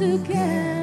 Together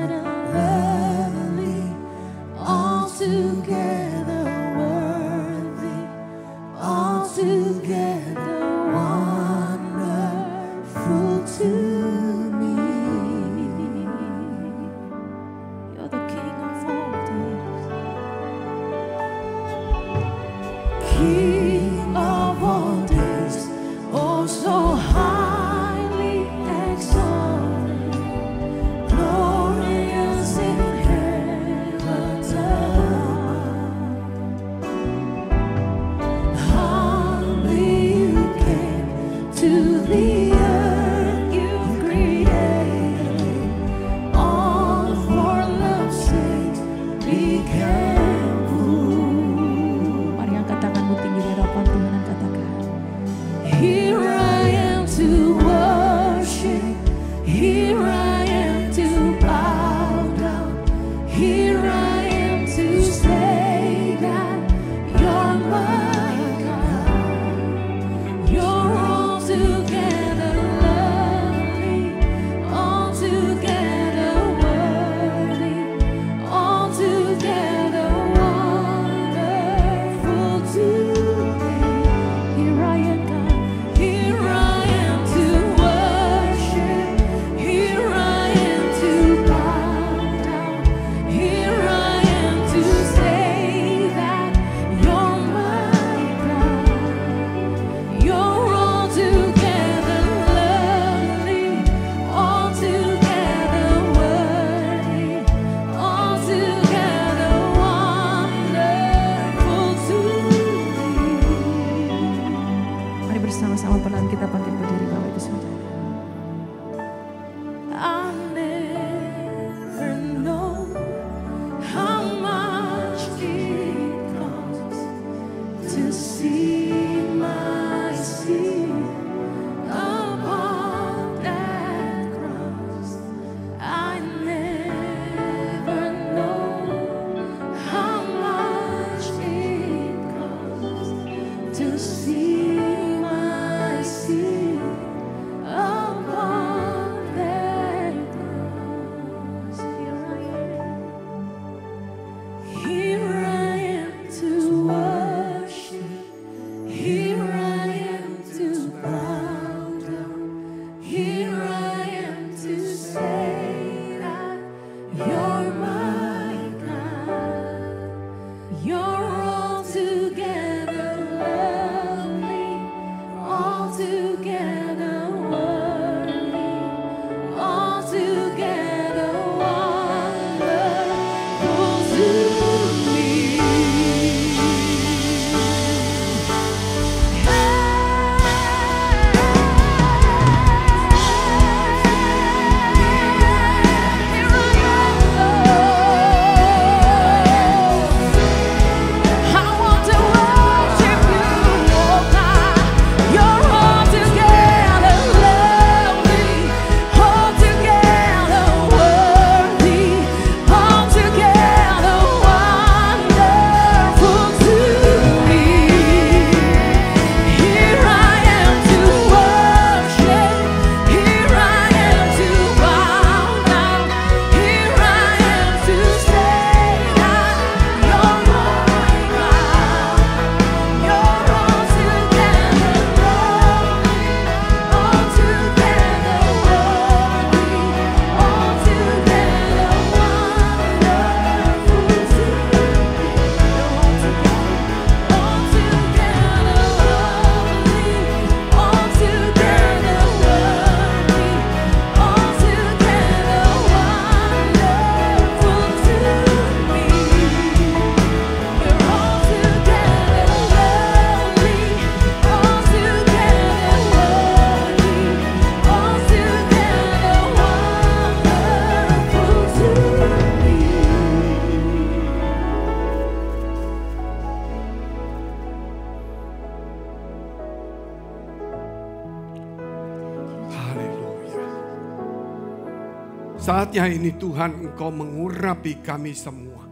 Saatnya ini Tuhan, Engkau mengurapi kami semua.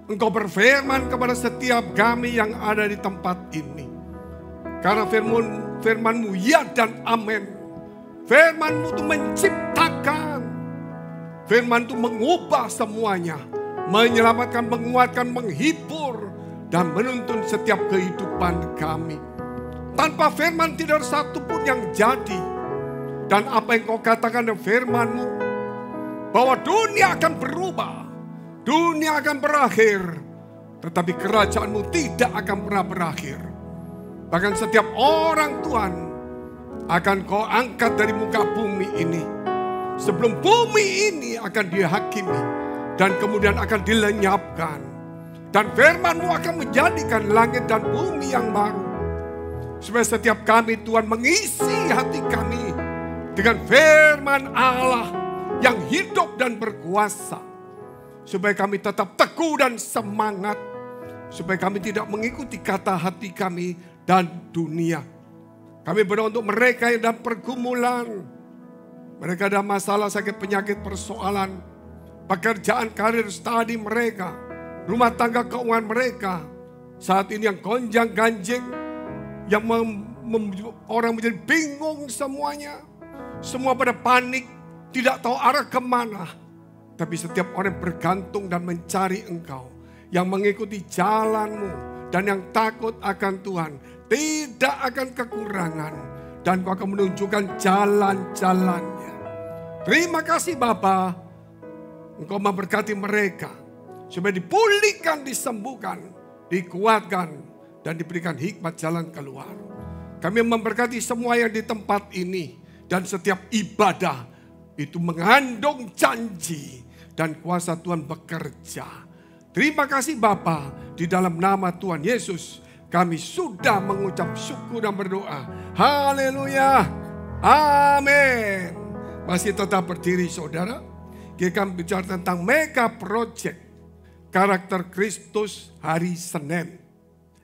Engkau berfirman kepada setiap kami yang ada di tempat ini. Karena firman-Mu ya dan amin. Firman-Mu itu menciptakan. Firman itu mengubah semuanya. Menyelamatkan, menguatkan, menghibur. Dan menuntun setiap kehidupan kami. Tanpa firman tidak ada satu pun yang jadi. Dan apa yang kau katakan dengan firman-Mu. Bahwa dunia akan berubah. Dunia akan berakhir. Tetapi kerajaan-Mu tidak akan pernah berakhir. Bahkan setiap orang Tuhan akan kau angkat dari muka bumi ini. Sebelum bumi ini akan dihakimi. Dan kemudian akan dilenyapkan. Dan firman-Mu akan menjadikan langit dan bumi yang baru. Supaya setiap kami Tuhan mengisi hati kami. Dengan firman Allah yang hidup dan berkuasa. Supaya kami tetap teguh dan semangat. Supaya kami tidak mengikuti kata hati kami dan dunia. Kami berdoa untuk mereka yang dalam pergumulan. Mereka ada masalah, sakit, penyakit, persoalan. Pekerjaan, karir, studi mereka. Rumah tangga, keuangan mereka. Saat ini yang gonjang ganjing. Yang orang menjadi bingung semuanya. Semua pada panik. Tidak tahu arah kemana. Tapi setiap orang bergantung dan mencari Engkau. Yang mengikuti jalan-Mu. Dan yang takut akan Tuhan. Tidak akan kekurangan. Dan Kau akan menunjukkan jalan-jalannya. Terima kasih Bapa. Engkau memberkati mereka. Supaya dipulihkan, disembuhkan. Dikuatkan. Dan diberikan hikmat jalan keluar. Kami memberkati semua yang di tempat ini. Dan setiap ibadah. Itu mengandung janji. Dan kuasa Tuhan bekerja. Terima kasih Bapa. Di dalam nama Tuhan Yesus. Kami sudah mengucap syukur dan berdoa. Haleluya. Amin. Masih tetap berdiri saudara. Kita akan bicara tentang mega project. Karakter Kristus hari Senin.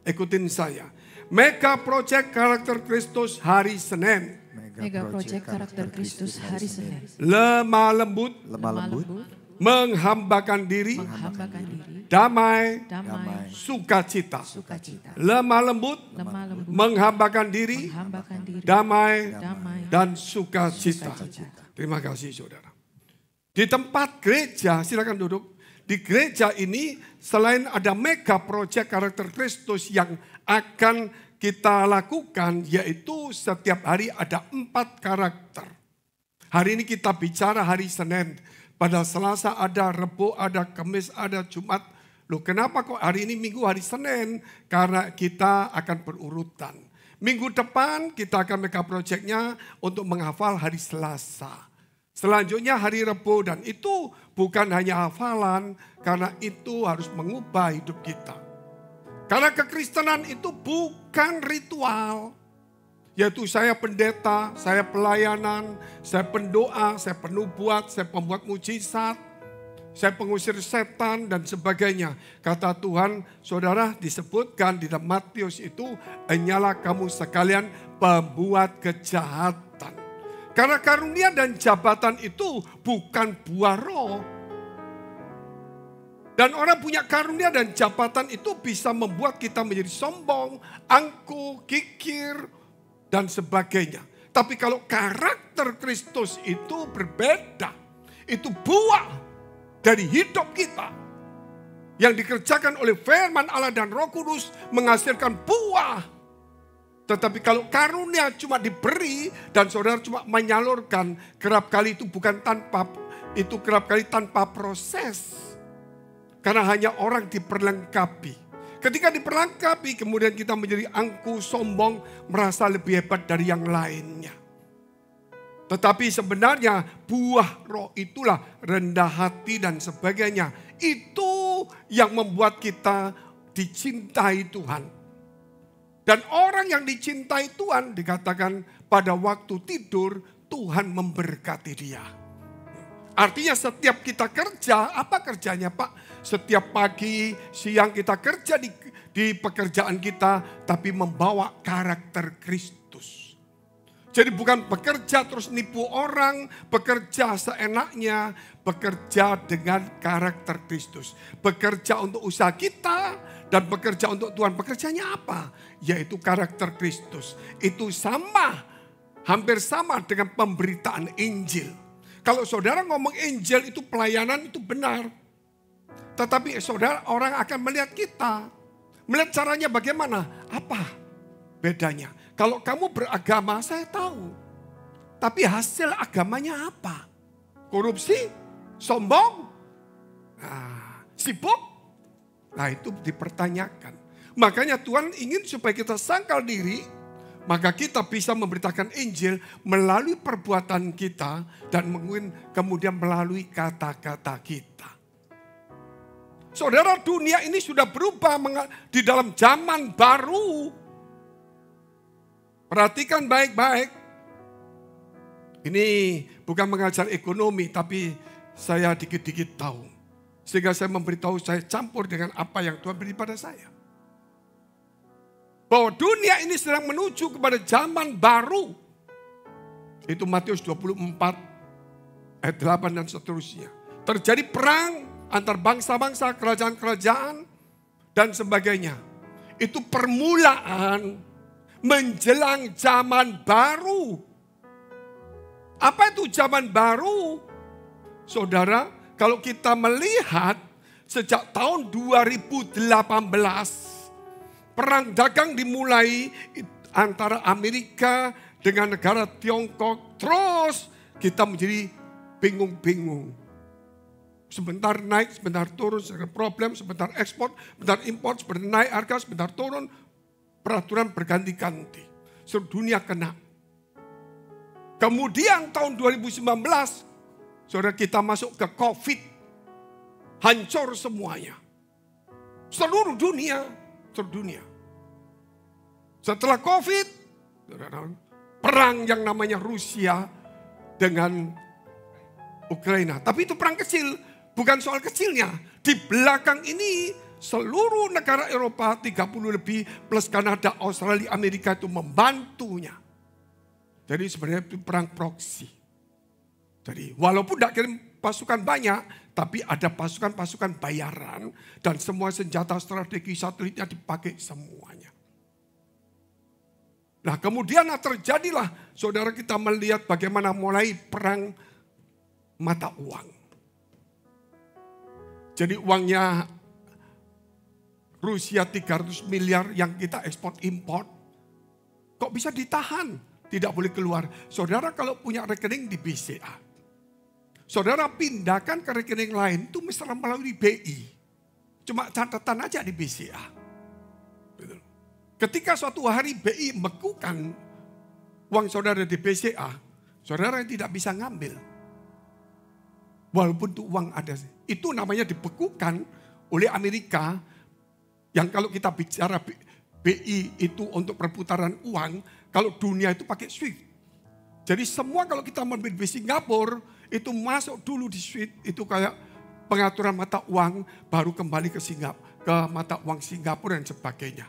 Ikutin saya. Mega project karakter Kristus hari Senin. Mega project karakter Kristus hari Senin. Lemah lembut. Menghambakan diri. Damai. Sukacita. Lemah lembut. Menghambakan diri. Damai. Dan sukacita. Terima kasih saudara. Di tempat gereja, silakan duduk. Di gereja ini selain ada mega project karakter Kristus yang akan kita lakukan, yaitu setiap hari ada 4 karakter. Hari ini kita bicara hari Senin. Pada Selasa ada, Rebo ada, Kamis ada, Jumat. Loh kenapa kok hari ini Minggu hari Senin? Karena kita akan berurutan. Minggu depan kita akan mega projectnya untuk menghafal hari Selasa. Selanjutnya hari Rebo dan itu bukan hanya hafalan. Karena itu harus mengubah hidup kita. Karena kekristenan itu bukan ritual. Yaitu saya pendeta, saya pelayanan, saya pendoa, saya penubuat, saya pembuat mujizat. Saya pengusir setan dan sebagainya. Kata Tuhan, saudara disebutkan di dalam Matius itu. Hanyalah kamu sekalian pembuat kejahatan. Karena karunia dan jabatan itu bukan buah roh. Dan orang punya karunia dan jabatan itu bisa membuat kita menjadi sombong, angkuh, kikir, dan sebagainya. Tapi kalau karakter Kristus itu berbeda. Itu buah dari hidup kita. Yang dikerjakan oleh firman Allah dan Roh Kudus menghasilkan buah. Tetapi kalau karunia cuma diberi dan saudara cuma menyalurkan, kerap kali itu bukan tanpa, itu kerap kali tanpa proses. Karena hanya orang diperlengkapi. Ketika diperlengkapi kemudian kita menjadi angkuh, sombong, merasa lebih hebat dari yang lainnya. Tetapi sebenarnya buah roh itulah rendah hati dan sebagainya. Itu yang membuat kita dicintai Tuhan. Dan orang yang dicintai Tuhan dikatakan pada waktu tidur Tuhan memberkati dia. Artinya setiap kita kerja, apa kerjanya Pak? Setiap pagi, siang kita kerja di pekerjaan kita, tapi membawa karakter Kristus. Jadi bukan bekerja terus nipu orang, bekerja seenaknya, bekerja dengan karakter Kristus. Bekerja untuk usaha kita dan bekerja untuk Tuhan. Bekerjanya apa? Yaitu karakter Kristus. Itu sama, hampir sama dengan pemberitaan Injil. Kalau saudara ngomong Injil itu pelayanan itu benar. Tetapi saudara orang akan melihat kita. Melihat caranya bagaimana? Apa bedanya? Kalau kamu beragama saya tahu. Tapi hasil agamanya apa? Korupsi? Sombong? Sibuk? Nah itu dipertanyakan. Makanya Tuhan ingin supaya kita sangkal diri. Maka kita bisa memberitakan Injil melalui perbuatan kita. Dan kemudian melalui kata-kata kita. Saudara, dunia ini sudah berubah di dalam zaman baru. Perhatikan baik-baik. Ini bukan mengajar ekonomi, tapi saya dikit-dikit tahu. Sehingga saya memberitahu, saya campur dengan apa yang Tuhan beri pada saya. Bahwa dunia ini sedang menuju kepada zaman baru. Itu Matius 24 ayat 8 dan seterusnya. Terjadi perang antar bangsa-bangsa, kerajaan-kerajaan, dan sebagainya. Itu permulaan menjelang zaman baru. Apa itu zaman baru? Saudara, kalau kita melihat sejak tahun 2018, perang dagang dimulai antara Amerika dengan negara Tiongkok. Terus kita menjadi bingung-bingung. Sebentar naik, sebentar turun, sebentar problem, sebentar ekspor, sebentar impor, sebentar naik harga, sebentar turun. Peraturan berganti-ganti. Seluruh dunia kena. Kemudian tahun 2019, saudara kita masuk ke COVID. Hancur semuanya. Seluruh dunia. Seluruh dunia. Setelah COVID, perang yang namanya Rusia dengan Ukraina. Tapi itu perang kecil. Bukan soal kecilnya. Di belakang ini seluruh negara Eropa 30 lebih plus Kanada, Australia, Amerika itu membantunya. Jadi sebenarnya itu perang proksi. Jadi walaupun tidak kirim pasukan banyak, tapi ada pasukan-pasukan bayaran dan semua senjata strategi satelitnya dipakai semuanya. Nah kemudian terjadilah saudara kita melihat bagaimana mulai perang mata uang. Jadi uangnya Rusia 300 miliar yang kita ekspor import. Kok bisa ditahan? Tidak boleh keluar. Saudara kalau punya rekening di BCA. Saudara pindahkan ke rekening lain itu misalnya melalui BI. Cuma catatan aja di BCA. Ketika suatu hari BI membekukan uang saudara di BCA. Saudara tidak bisa ngambil. Walaupun itu uang ada. Itu namanya dibekukan oleh Amerika. Yang kalau kita bicara BI itu untuk perputaran uang. Kalau dunia itu pakai SWIFT. Jadi semua kalau kita membeli di Singapura. Itu masuk dulu di SWIFT. Itu kayak pengaturan mata uang. Baru kembali ke mata uang Singapura dan sebagainya.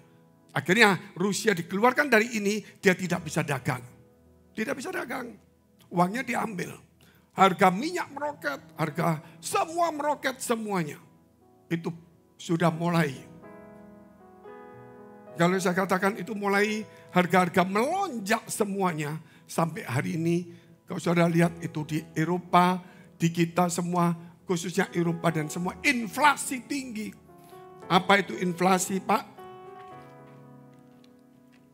Akhirnya Rusia dikeluarkan dari ini. Dia tidak bisa dagang. Tidak bisa dagang. Uangnya diambil. Harga minyak meroket, harga semua meroket semuanya. Itu sudah mulai. Kalau saya katakan itu mulai harga-harga melonjak semuanya. Sampai hari ini kalau saudara lihat itu di Eropa, di kita semua, khususnya Eropa dan semua inflasi tinggi. Apa itu inflasi Pak?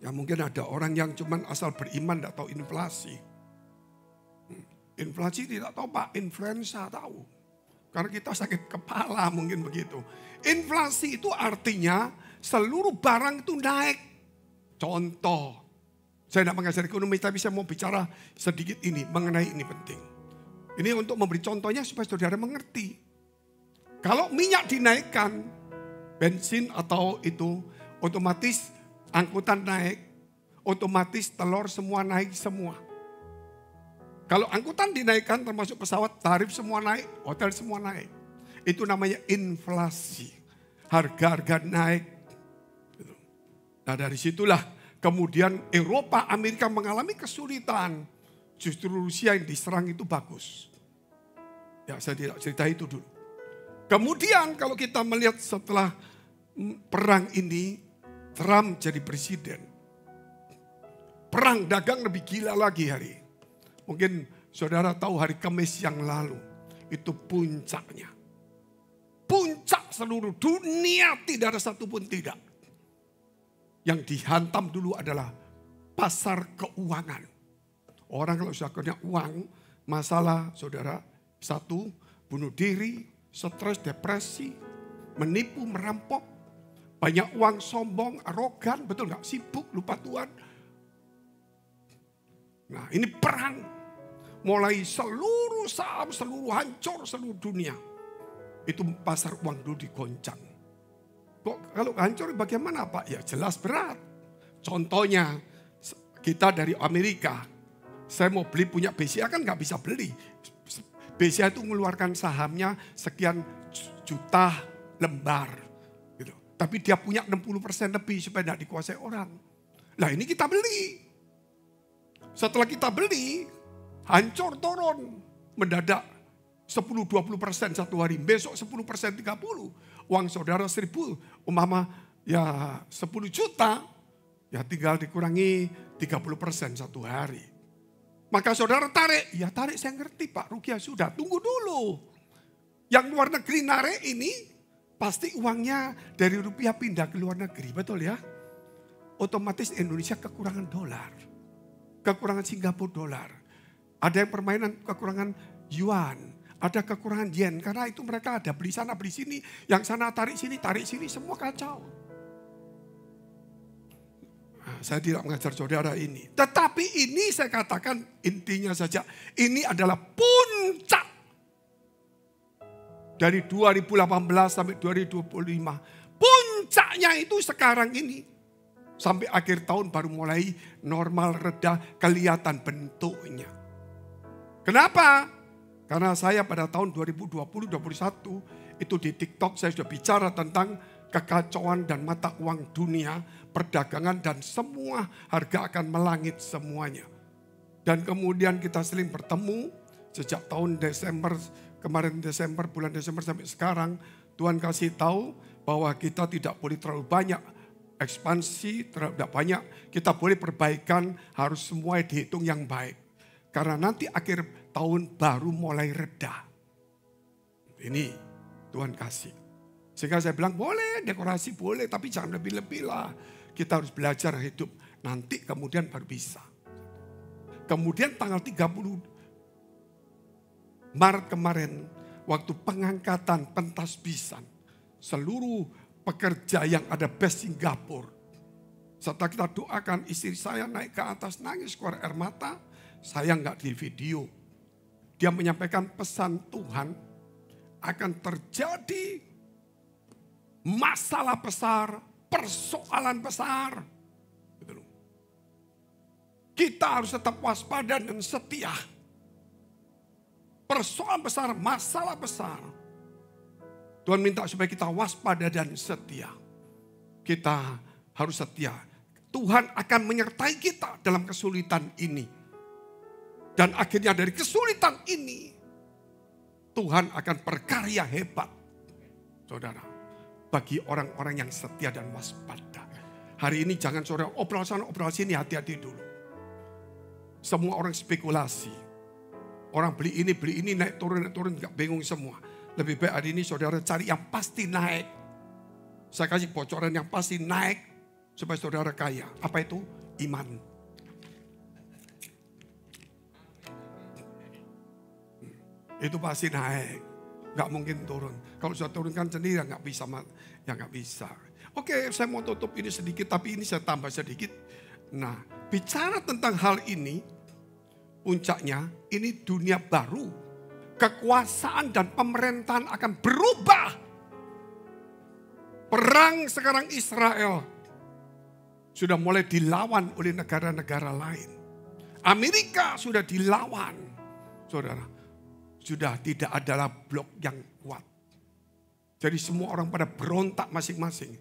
Ya mungkin ada orang yang cuman asal beriman tidak tahu inflasi. Inflasi tidak tahu Pak, influenza tahu. Karena kita sakit kepala mungkin begitu. Inflasi itu artinya seluruh barang itu naik. Contoh, saya tidak mengajar ekonomi tapi saya mau bicara sedikit ini mengenai ini penting. Ini untuk memberi contohnya supaya saudara mengerti. Kalau minyak dinaikkan, bensin atau itu otomatis angkutan naik, otomatis telur semua naik semua. Kalau angkutan dinaikkan termasuk pesawat, tarif semua naik, hotel semua naik. Itu namanya inflasi. Harga-harga naik. Nah dari situlah Kemudian Eropa, Amerika mengalami kesulitan. Justru Rusia yang diserang itu bagus. Ya, saya tidak cerita itu dulu. Kemudian kalau kita melihat setelah perang ini, Trump jadi presiden. Perang dagang lebih gila lagi hari. Mungkin saudara tahu hari Kamis yang lalu, itu puncaknya. Puncak seluruh dunia, tidak ada satupun tidak. Yang dihantam dulu adalah pasar keuangan. Orang kalau sudah punya uang, masalah saudara, satu, bunuh diri, stres, depresi, menipu, merampok, banyak uang, sombong, arogan, betul nggak? Sibuk, lupa Tuhan. Nah ini perang, mulai seluruh saham, seluruh hancur, seluruh dunia. Itu pasar uang dulu digoncang. Kok kalau hancur bagaimana Pak? Ya jelas berat. Contohnya kita dari Amerika, saya mau beli punya BCA kan nggak bisa beli. BCA itu mengeluarkan sahamnya sekian juta lembar. Gitu. Tapi dia punya 60% lebih supaya tidak dikuasai orang. Nah ini kita beli. Setelah kita beli, hancur turun. Mendadak 10-20% satu hari. Besok 10%, 30%. Uang saudara 1.000, umpama ya 10 juta. Ya tinggal dikurangi 30% satu hari. Maka saudara tarik, ya tarik saya ngerti Pak Rukia sudah, tunggu dulu. Yang luar negeri narik ini pasti uangnya dari rupiah pindah ke luar negeri, betul ya? Otomatis Indonesia kekurangan dolar, kekurangan Singapura dolar. Ada yang permainan kekurangan yuan, ada kekurangan yen. Karena itu mereka ada beli sana beli sini, yang sana tarik sini, semua kacau. Saya tidak mengajar saudara ini. Tetapi ini saya katakan intinya saja. Ini adalah puncak. Dari 2018 sampai 2025. Puncaknya itu sekarang ini. Sampai akhir tahun baru mulai normal, reda, kelihatan bentuknya. Kenapa? Karena saya pada tahun 2020-2021 itu di TikTok saya sudah bicara tentang kekacauan dan mata uang dunia, perdagangan dan semua harga akan melangit semuanya. Dan kemudian kita sering bertemu sejak tahun Desember, kemarin Desember, bulan Desember sampai sekarang. Tuhan kasih tahu bahwa kita tidak boleh terlalu banyak ekspansi, terlalu banyak. Kita boleh perbaikan, harus semua dihitung yang baik. Karena nanti akhir tahun baru mulai reda. Ini Tuhan kasih. Sehingga saya bilang boleh dekorasi boleh tapi jangan lebih-lebih lah. Kita harus belajar hidup. Nanti kemudian baru bisa. Kemudian tanggal 30 Maret kemarin. Waktu pengangkatan pentasbisan. Seluruh pekerja yang ada best Singapura. Setelah kita doakan istri saya naik ke atas nangis keluar air mata. Saya nggak di video. Dia menyampaikan pesan Tuhan akan terjadi masalah besar, persoalan besar. Kita harus tetap waspada dan setia. Persoalan besar, masalah besar. Tuhan minta supaya kita waspada dan setia. Kita harus setia. Tuhan akan menyertai kita dalam kesulitan ini. Dan akhirnya dari kesulitan ini, Tuhan akan berkarya hebat. Saudara. Bagi orang-orang yang setia dan waspada. Hari ini jangan saudara operasi ini hati-hati dulu. Semua orang spekulasi. Orang beli ini naik turun gak bingung semua. Lebih baik hari ini saudara cari yang pasti naik. Saya kasih bocoran yang pasti naik supaya saudara kaya. Apa itu? Iman. Itu pasti naik. Gak mungkin turun. Kalau sudah turunkan sendiri ya gak bisa. Ya gak bisa. Oke, saya mau tutup ini sedikit. Tapi ini saya tambah sedikit. Nah, bicara tentang hal ini. Puncaknya ini dunia baru. Kekuasaan dan pemerintahan akan berubah. Perang sekarang Israel. Sudah mulai dilawan oleh negara-negara lain. Amerika sudah dilawan. Saudara. Sudah tidak adalah blok yang kuat. Jadi semua orang pada berontak masing-masing.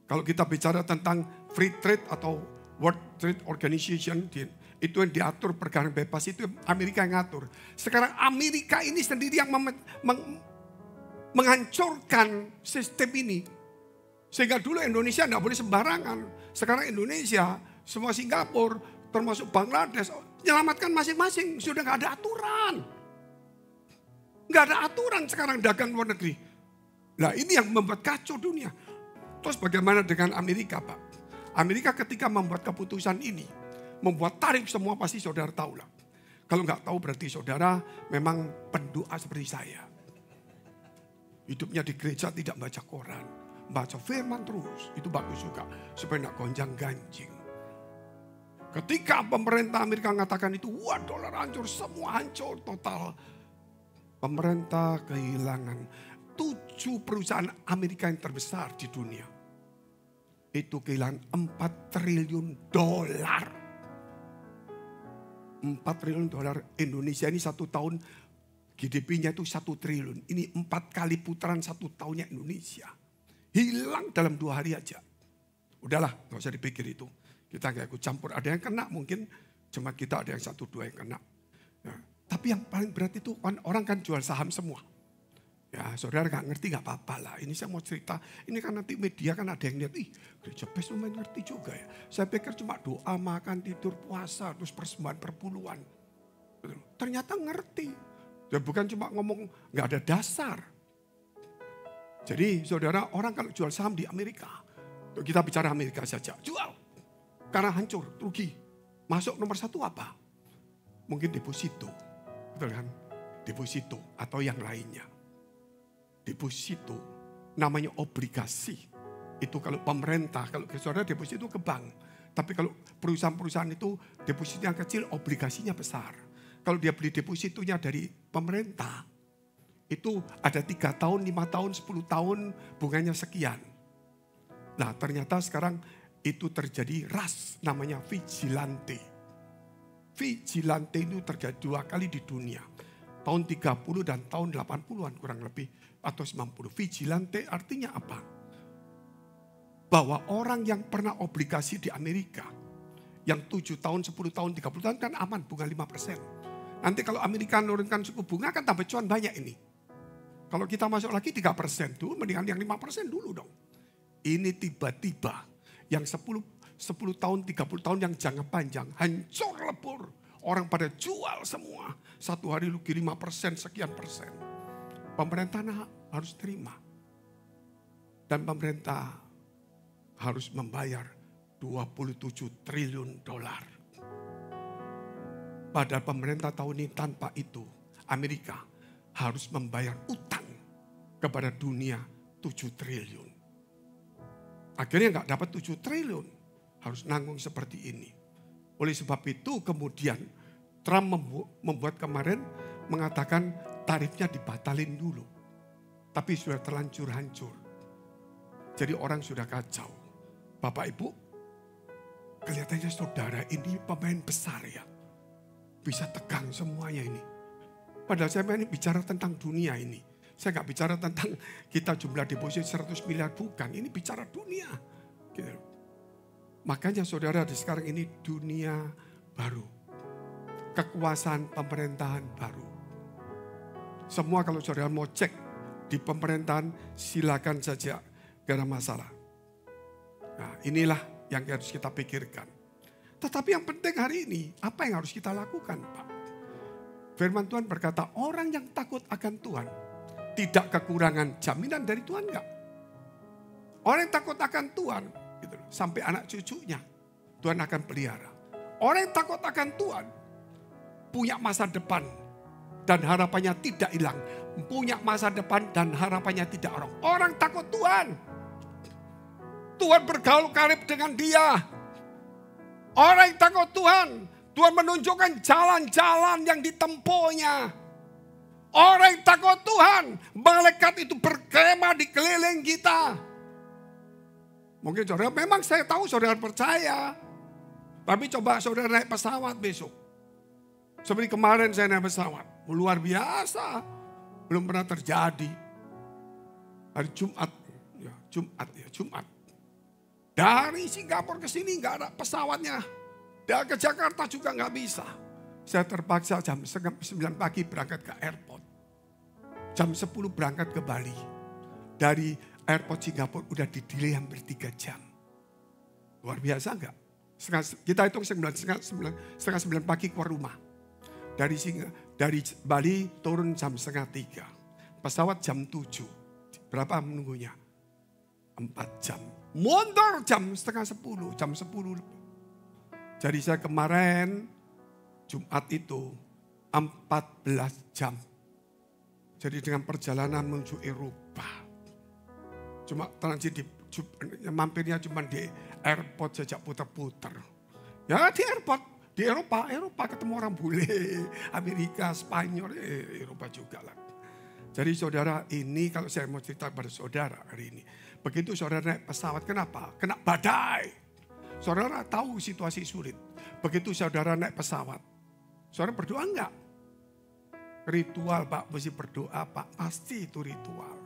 Kalau kita bicara tentang free trade atau World Trade Organization, itu yang diatur pergerakan bebas, itu Amerika yang ngatur. Sekarang Amerika ini sendiri yang menghancurkan sistem ini. Sehingga dulu Indonesia tidak boleh sembarangan. Sekarang Indonesia, semua Singapura, termasuk Bangladesh, menyelamatkan masing-masing. Sudah nggak ada aturan. Nggak ada aturan sekarang dagang luar negeri. Nah ini yang membuat kacau dunia. Terus bagaimana dengan Amerika, Pak? Amerika ketika membuat keputusan ini, membuat tarif semua, pasti saudara tahu lah. Kalau nggak tahu berarti saudara memang pendoa seperti saya. Hidupnya di gereja tidak baca koran, baca firman terus. Itu bagus juga, supaya nggak gonjang ganjing. Ketika pemerintah Amerika mengatakan itu, wah dolar hancur, semua hancur total. Pemerintah kehilangan 7 perusahaan Amerika yang terbesar di dunia. Itu kehilangan 4 triliun dolar. 4 triliun dolar. Indonesia ini 1 tahun GDP-nya itu 1 triliun. Ini 4 kali putaran 1 tahunnya Indonesia. Hilang dalam 2 hari aja. Udahlah, gak usah dipikir itu. Kita gak ikut campur. Ada yang kena mungkin, cuma kita ada yang 1-2 yang kena. Nah, tapi yang paling berat itu orang kan jual saham semua. Ya saudara gak ngerti gak apa-apa lah. Ini saya mau cerita. Ini kan nanti media kan ada yang lihat. Ih gereja Best lumayan ngerti juga ya. Saya pikir cuma doa, makan, tidur, puasa. Terus persembahan perpuluhan. Ternyata ngerti. Ya bukan cuma ngomong gak ada dasar. Jadi saudara, orang kalau jual saham di Amerika. Kita bicara Amerika saja. Jual. Karena hancur, rugi. Masuk nomor 1 apa? Mungkin deposito. Betul kan? Deposito atau yang lainnya. Deposito namanya obligasi. Itu kalau pemerintah, kalau saudara deposito ke bank. Tapi kalau perusahaan-perusahaan itu depositonya kecil, obligasinya besar. Kalau dia beli depositonya dari pemerintah, itu ada 3 tahun, 5 tahun, 10 tahun, bunganya sekian. Nah ternyata sekarang itu terjadi ras, namanya vigilante. Vigilante itu terjadi 2 kali di dunia. Tahun 30 dan tahun 80-an kurang lebih. Atau 90. Vigilante artinya apa? Bahwa orang yang pernah obligasi di Amerika. Yang 7 tahun, 10 tahun, 30 tahun kan aman bunga 5%. Nanti kalau Amerika menurunkan suku bunga kan tambah cuan banyak ini. Kalau kita masuk lagi 3% dulu, mendingan yang 5% dulu dong. Ini tiba-tiba yang 10 tahun, 30 tahun yang jangka panjang. Hancur lebur. Orang pada jual semua. 1 hari rugi 5%, sekian persen. Pemerintah harus terima. Dan pemerintah harus membayar 27 triliun dolar. Padahal pemerintah tahun ini tanpa itu, Amerika harus membayar utang kepada dunia 7 triliun. Akhirnya nggak dapat 7 triliun. Harus nanggung seperti ini. Oleh sebab itu kemudian Trump membuat kemarin mengatakan tarifnya dibatalin dulu. Tapi sudah terlanjur hancur. Jadi orang sudah kacau. Bapak Ibu, kelihatannya saudara ini pemain besar ya. Bisa tegang semuanya ini. Padahal saya ini bicara tentang dunia ini. Saya nggak bicara tentang kita jumlah deposit 100 miliar, bukan. Ini bicara dunia. Gitu. Makanya saudara di sekarang ini dunia baru. Kekuasaan pemerintahan baru. Semua kalau saudara mau cek di pemerintahan silakan saja. Gak ada masalah. Nah inilah yang harus kita pikirkan. Tetapi yang penting hari ini apa yang harus kita lakukan Pak? Firman Tuhan berkata orang yang takut akan Tuhan tidak kekurangan jaminan dari Tuhan enggak. Orang yang takut akan Tuhan gitu, sampai anak cucunya Tuhan akan pelihara. Orang yang takut akan Tuhan punya masa depan dan harapannya tidak hilang. Punya masa depan dan harapannya tidak orang. Orang takut Tuhan. Tuhan bergaul karib dengan dia. Orang yang takut Tuhan. Tuhan menunjukkan jalan-jalan yang ditempuhnya. Orang yang takut Tuhan. Malaikat itu berkemah di keliling kita. Mungkin saudara, memang saya tahu saudara percaya. Tapi coba saudara naik pesawat besok. Seperti kemarin saya naik pesawat. Luar biasa. Belum pernah terjadi. Hari Jumat. Jumat. Dari Singapura ke sini nggak ada pesawatnya. Dan ke Jakarta juga nggak bisa. Saya terpaksa jam 9 pagi berangkat ke airport. Jam 10 berangkat ke Bali. Dari airport Singapura udah di-delay hampir 3 jam. Luar biasa enggak? Kita hitung setengah 9 pagi keluar rumah. Dari Bali turun jam setengah 3. Pesawat jam 7. Berapa menunggunya? 4 jam. Mundur jam setengah 10. Jam 10. Jadi saya kemarin Jumat itu 14 jam. Jadi dengan perjalanan menuju Eropa. Cuma transit mampirnya cuma di airport saja putar-putar. Ya di airport, di Eropa ketemu orang bule. Amerika, Spanyol, Eropa juga lah. Jadi saudara ini kalau saya mau cerita pada saudara hari ini. Begitu saudara naik pesawat, kenapa? Kena badai. Saudara tahu situasi sulit. Begitu saudara naik pesawat, saudara berdoa enggak? Ritual Pak, mesti berdoa Pak, pasti itu ritual.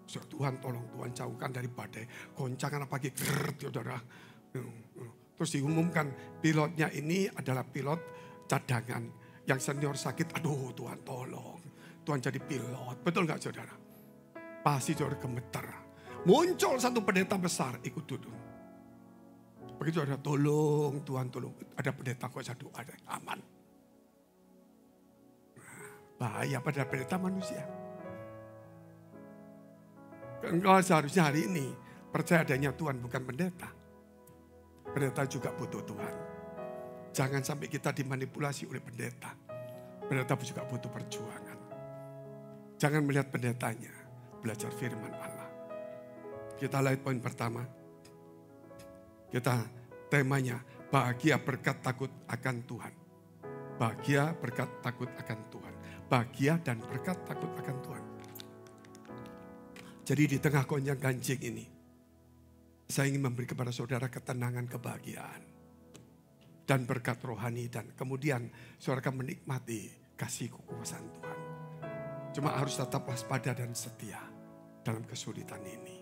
Tuhan tolong, Tuhan jauhkan dari badai. Goncangan apalagi, saudara. Terus diumumkan pilotnya ini adalah pilot cadangan. Yang senior sakit, aduh Tuhan tolong. Tuhan jadi pilot, betul enggak saudara? Pasti saudara gemeter. Muncul satu pendeta besar, ikut duduk. Begitu ada tolong, Tuhan tolong. Ada pendeta kok saya doa, aman. Bahaya pada pendeta manusia. Engkau seharusnya hari ini percaya adanya Tuhan bukan pendeta. Pendeta juga butuh Tuhan. Jangan sampai kita dimanipulasi oleh pendeta. Pendeta juga butuh perjuangan. Jangan melihat pendetanya, belajar firman Allah. Kita lihat poin pertama. Kita temanya bahagia berkat takut akan Tuhan. Bahagia berkat takut akan Tuhan. Bahagia dan berkat takut akan Tuhan. Jadi di tengah gonjang ganjing ini, saya ingin memberi kepada saudara ketenangan, kebahagiaan. Dan berkat rohani, dan kemudian saudara akan menikmati kasih kekuasaan Tuhan. Cuma harus tetap waspada dan setia dalam kesulitan ini.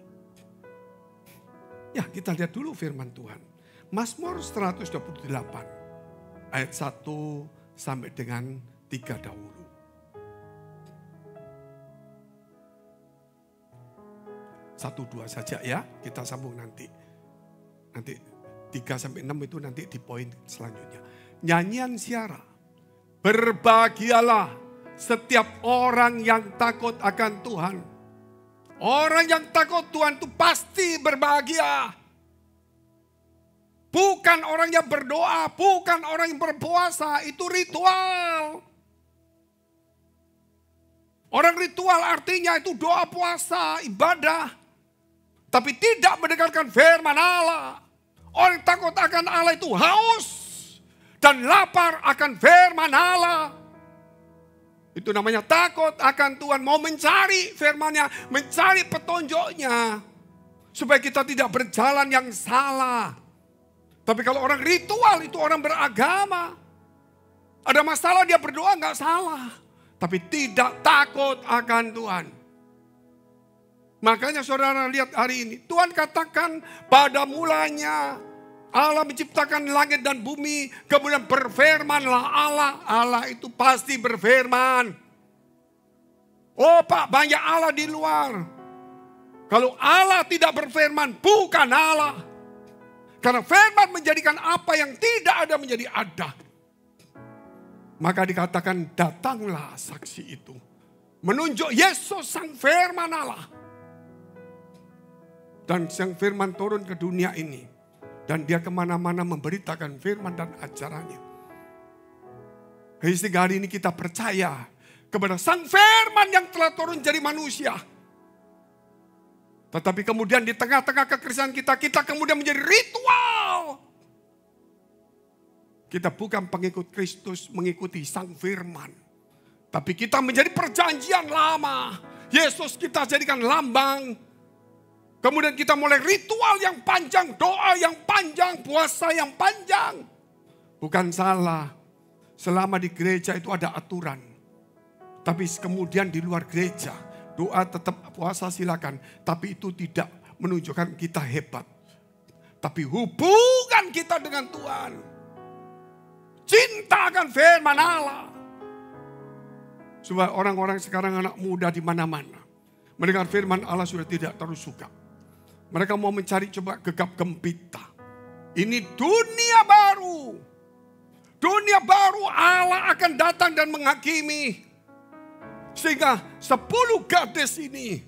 Ya, kita lihat dulu firman Tuhan. Mazmur 128 ayat 1 sampai dengan 3 dahulu. Satu dua saja ya, kita sambung nanti. Nanti 3 sampai 6 itu nanti di poin selanjutnya. Nyanyian Syara. Berbahagialah setiap orang yang takut akan Tuhan. Orang yang takut Tuhan itu pasti berbahagia. Bukan orang yang berdoa, bukan orang yang berpuasa, itu ritual. Orang ritual artinya itu doa, puasa, ibadah. Tapi tidak mendengarkan firman Allah. Orang takut akan Allah itu haus dan lapar akan firman Allah. Itu namanya takut akan Tuhan. Mau mencari firman-Nya, mencari petunjuknya. Supaya kita tidak berjalan yang salah. Tapi kalau orang ritual itu orang beragama. Ada masalah dia berdoa nggak salah. Tapi tidak takut akan Tuhan. Makanya saudara lihat hari ini. Tuhan katakan pada mulanya Allah menciptakan langit dan bumi. Kemudian berfirmanlah Allah. Allah itu pasti berfirman. Oh Pak, banyak Allah di luar. Kalau Allah tidak berfirman, bukan Allah. Karena firman menjadikan apa yang tidak ada menjadi ada. Maka dikatakan datanglah saksi itu. Menunjuk Yesus sang firman Allah. Dan sang firman turun ke dunia ini. Dan dia kemana-mana memberitakan firman dan ajarannya. Sehingga hari ini kita percaya kepada sang firman yang telah turun jadi manusia. Tetapi kemudian di tengah-tengah kekristenan kita kemudian menjadi ritual. Kita bukan pengikut Kristus mengikuti sang firman. Tapi kita menjadi perjanjian lama. Yesus kita jadikan lambang. Kemudian kita mulai ritual yang panjang, doa yang panjang, puasa yang panjang. Bukan salah. Selama di gereja itu ada aturan. Tapi kemudian di luar gereja, doa tetap, puasa silakan. Tapi itu tidak menunjukkan kita hebat. Tapi hubungan kita dengan Tuhan. Cinta akan firman Allah. Supaya orang-orang sekarang anak muda di mana-mana. Mendengar firman Allah sudah tidak terus suka. Mereka mau mencari coba gegap gempita. Ini dunia baru. Dunia baru Allah akan datang dan menghakimi. Sehingga 10 gadis ini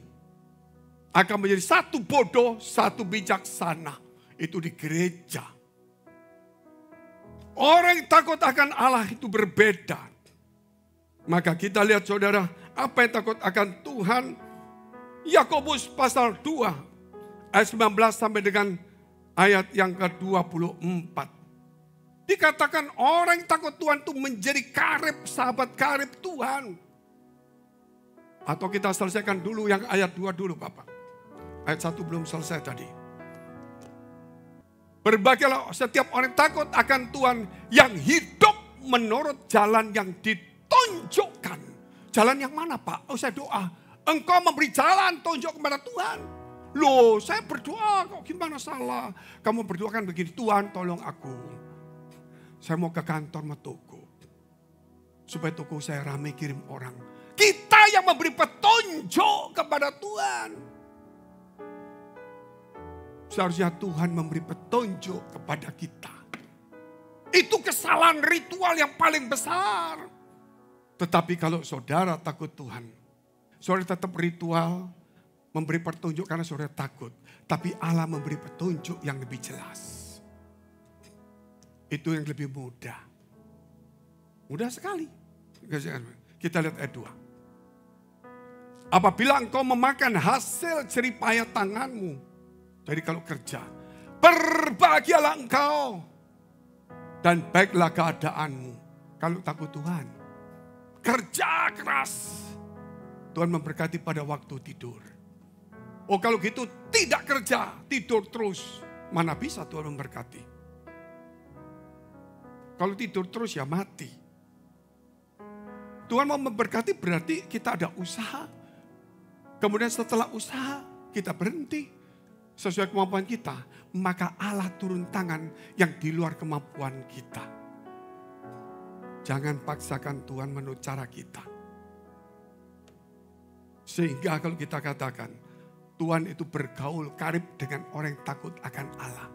akan menjadi satu bodoh, satu bijaksana. Itu di gereja. Orang yang takut akan Allah itu berbeda. Maka kita lihat saudara, apa yang takut akan Tuhan. Yakobus pasal 2 ayat 19 sampai dengan ayat yang ke-24. Dikatakan orang yang takut Tuhan itu menjadi karib, sahabat karib Tuhan. Atau kita selesaikan dulu yang ayat 2 dulu Bapak. Ayat 1 belum selesai tadi. Berbahagialah setiap orang takut akan Tuhan yang hidup menurut jalan yang ditunjukkan. Jalan yang mana Pak? Oh saya doa. Engkau memberi jalan tunjuk kepada Tuhan. Loh saya berdoa kok gimana salah. Kamu berdoa kan begini, Tuhan tolong aku. Saya mau ke kantor sama toko. Supaya toko saya ramai kirim orang. Kita yang memberi petunjuk kepada Tuhan. Seharusnya Tuhan memberi petunjuk kepada kita. Itu kesalahan ritual yang paling besar. Tetapi kalau saudara takut Tuhan. Saudara tetap ritual memberi petunjuk karena saudara takut. Tapi Allah memberi petunjuk yang lebih jelas. Itu yang lebih mudah. Mudah sekali. Kita lihat ayat 2. Apabila engkau memakan hasil jeripaya tanganmu. Jadi kalau kerja. Berbahagialah engkau. Dan baiklah keadaanmu. Kalau takut Tuhan. Kerja keras. Tuhan memberkati pada waktu tidur. Oh kalau gitu tidak kerja. Tidur terus. Mana bisa Tuhan memberkati. Kalau tidur terus ya mati. Tuhan mau memberkati berarti kita ada usaha. Kemudian setelah usaha kita berhenti. Sesuai kemampuan kita. Maka Allah turun tangan yang di luar kemampuan kita. Jangan paksakan Tuhan menurut cara kita. Sehingga kalau kita katakan. Tuhan itu bergaul karib dengan orang yang takut akan Allah.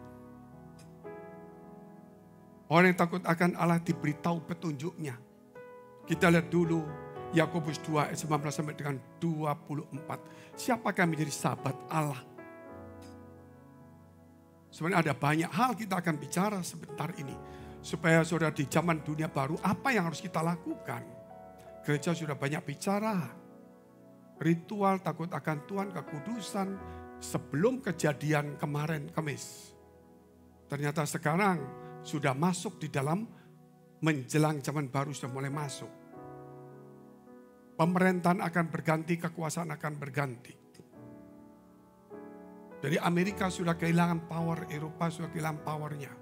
Orang yang takut akan Allah diberitahu petunjuknya. Kita lihat dulu Yakobus 2 ayat 19 sampai dengan 24. Siapakah menjadi sahabat Allah? Sebenarnya ada banyak hal kita akan bicara sebentar ini. Supaya saudara di zaman dunia baru apa yang harus kita lakukan. Gereja sudah banyak bicara. Ritual takut akan Tuhan, kekudusan. Sebelum kejadian kemarin Kamis. Ternyata sekarang sudah masuk di dalam menjelang zaman baru sudah mulai masuk. Pemerintahan akan berganti, kekuasaan akan berganti. Jadi Amerika sudah kehilangan power, Eropa sudah kehilangan powernya.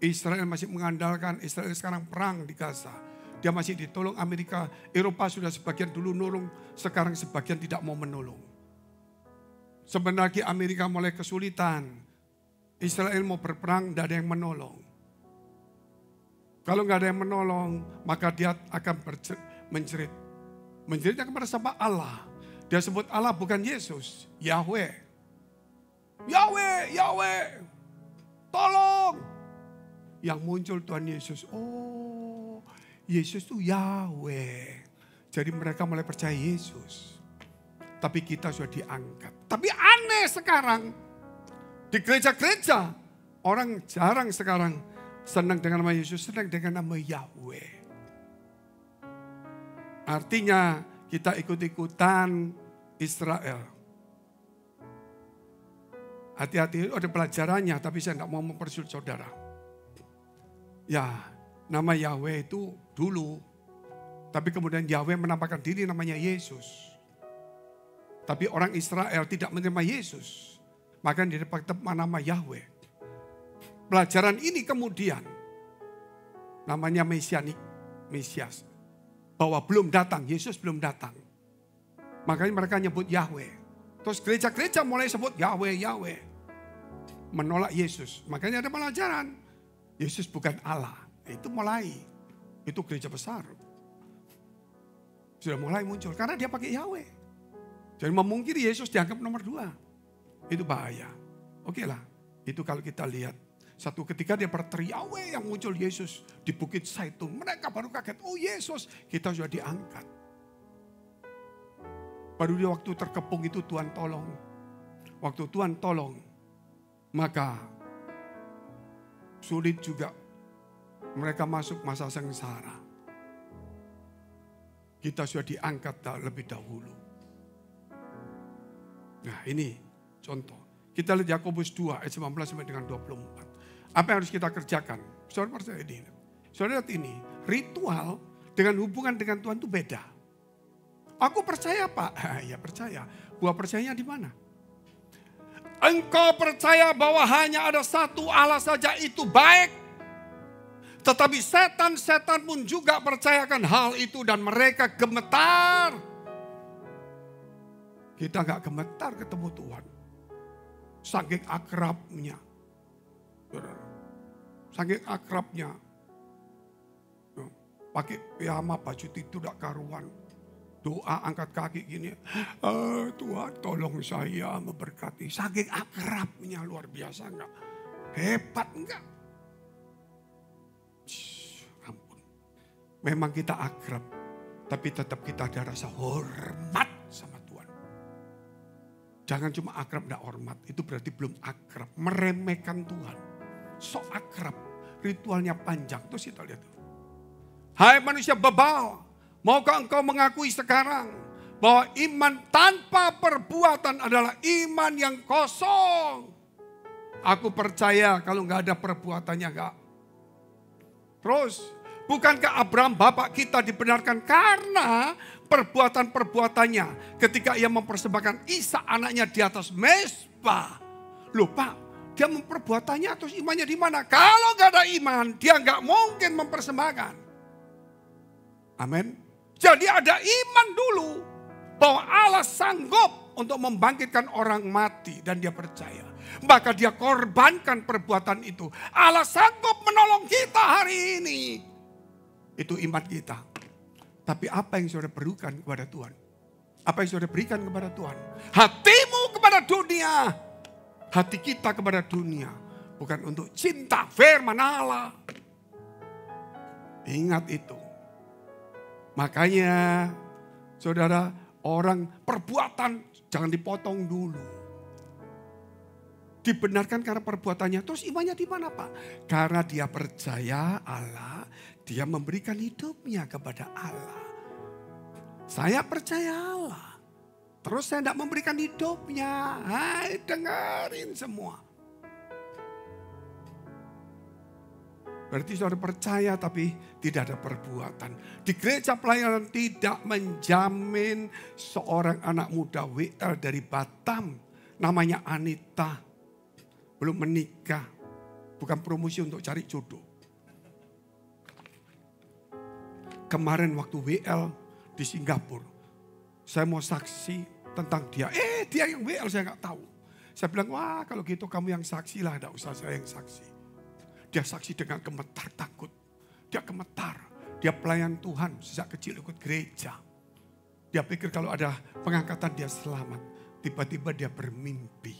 Israel masih mengandalkan, Israel sekarang perang di Gaza. Dia masih ditolong Amerika, Eropa sudah sebagian dulu nolong, sekarang sebagian tidak mau menolong. Sebenarnya Amerika mulai kesulitan. Israel mau berperang, tidak ada yang menolong. Kalau nggak ada yang menolong, maka dia akan menjerit. Menjeritnya kepada siapa? Allah. Dia sebut Allah bukan Yesus, Yahweh. Yahweh, Yahweh, tolong. Yang muncul Tuhan Yesus. Oh, Yesus itu Yahweh. Jadi mereka mulai percaya Yesus. Tapi kita sudah diangkat. Tapi aneh sekarang. Di gereja-gereja. Orang jarang sekarang senang dengan nama Yesus. Senang dengan nama Yahweh. Artinya kita ikut-ikutan Israel. Hati-hati ada pelajarannya. Tapi saya tidak mau mempersulit saudara. Ya, nama Yahweh itu dulu. Tapi kemudian Yahweh menampakkan diri namanya Yesus. Tapi orang Israel tidak menerima Yesus. Maka dia dapat nama Yahweh. Pelajaran ini kemudian namanya Mesias. Bahwa belum datang, Yesus belum datang. Makanya mereka nyebut Yahweh. Terus gereja-gereja mulai sebut Yahweh, Yahweh. menolak Yesus. Makanya ada pelajaran. Yesus bukan Allah. Itu mulai. Itu gereja besar. Sudah mulai muncul. Karena dia pakai Yahweh. Jadi memungkiri Yesus dianggap nomor 2. Itu bahaya. Oke lah. Itu kalau kita lihat. Satu ketika dia berteriak, Yahweh yang muncul Yesus di Bukit Zaitun. Mereka baru kaget. Oh Yesus. Kita sudah diangkat. Baru di waktu terkepung itu Tuhan tolong. Waktu Tuhan tolong. Maka sulit juga mereka masuk masa sengsara. Kita sudah diangkat lebih dahulu. Nah ini contoh. Kita lihat Yakobus 2 ayat 19 sampai dengan 24. Apa yang harus kita kerjakan? Saudara percaya ini. Saudara lihat ini. Ritual dengan hubungan dengan Tuhan itu beda. Aku percaya Pak. Ya percaya. Buah percayanya di mana? Engkau percaya bahwa hanya ada satu Allah saja itu baik. Tetapi setan-setan pun juga percayakan hal itu dan mereka gemetar. Kita gak gemetar ketemu Tuhan. Saking akrabnya. Saking akrabnya. Pakai piyama baju tidur gak karuan. Doa angkat kaki gini. Tuhan tolong saya memberkati. Saking akrabnya luar biasa enggak? Hebat enggak? Ampun. Memang kita akrab. Tapi tetap kita ada rasa hormat sama Tuhan. Jangan cuma akrab enggak hormat. Itu berarti belum akrab. Meremehkan Tuhan. Sok akrab. Ritualnya panjang. Terus kita lihat. Hai manusia bebal. Maukah engkau mengakui sekarang bahwa iman tanpa perbuatan adalah iman yang kosong? Aku percaya kalau nggak ada perbuatannya nggak. Terus, bukankah Abraham bapak kita dibenarkan karena perbuatan-perbuatannya ketika ia mempersembahkan Ishak anaknya di atas mezbah? Loh Pak, dia memperbuatannya terus imannya di mana? Kalau nggak ada iman, dia nggak mungkin mempersembahkan. Amin. Jadi ada iman dulu bahwa Allah sanggup untuk membangkitkan orang mati dan dia percaya. Maka dia korbankan perbuatan itu. Allah sanggup menolong kita hari ini. Itu iman kita. Tapi apa yang saudara perlukan kepada Tuhan? Apa yang saudara berikan kepada Tuhan? Hatimu kepada dunia. Hati kita kepada dunia. Bukan untuk cinta firman Allah. Ingat itu. Makanya saudara orang perbuatan jangan dipotong dulu. Dibenarkan karena perbuatannya. Terus imannya di mana Pak? Karena dia percaya Allah. Dia memberikan hidupnya kepada Allah. Saya percaya Allah. Terus saya tidak memberikan hidupnya. Hai dengerin semua. Berarti saudara percaya tapi tidak ada perbuatan. Di gereja pelayanan tidak menjamin seorang anak muda WL dari Batam. Namanya Anita. Belum menikah. Bukan promosi untuk cari jodoh. Kemarin waktu WL di Singapura. Saya mau saksi tentang dia. Dia yang WL saya gak tahu. Saya bilang wah kalau gitu kamu yang saksi lah. Tidak usah saya yang saksi. Dia saksi dengan gemetar takut. Dia gemetar. Dia pelayan Tuhan sejak kecil ikut gereja. Dia pikir kalau ada pengangkatan dia selamat. Tiba-tiba dia bermimpi.